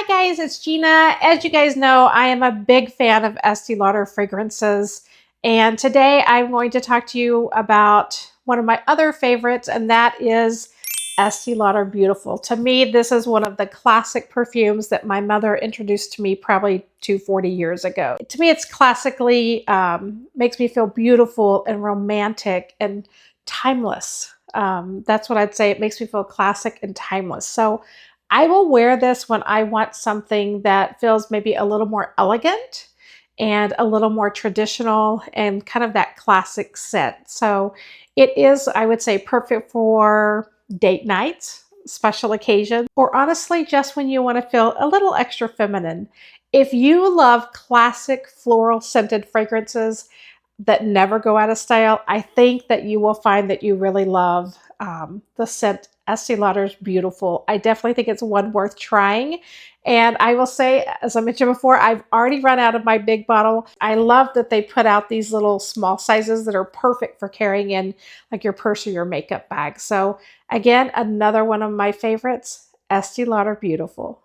Hi guys, it's Gina. As you guys know, I am a big fan of Estee Lauder fragrances, and today I'm going to talk to you about one of my other favorites, and that is Estee Lauder Beautiful. To me, this is one of the classic perfumes that my mother introduced to me probably 40 years ago. To me, it's classically, makes me feel beautiful and romantic and timeless. That's what I'd say. It makes me feel classic and timeless. So I will wear this when I want something that feels maybe a little more elegant and a little more traditional and kind of that classic scent. So it is, I would say, perfect for date nights, special occasions, or honestly, just when you want to feel a little extra feminine. If you love classic floral scented fragrances that never go out of style, I think that you will find that you really love the scent Estee Lauder's Beautiful. I definitely think it's one worth trying. And I will say, as I mentioned before, I've already run out of my big bottle. I love that they put out these little small sizes that are perfect for carrying in like your purse or your makeup bag. So again, another one of my favorites, Estee Lauder Beautiful.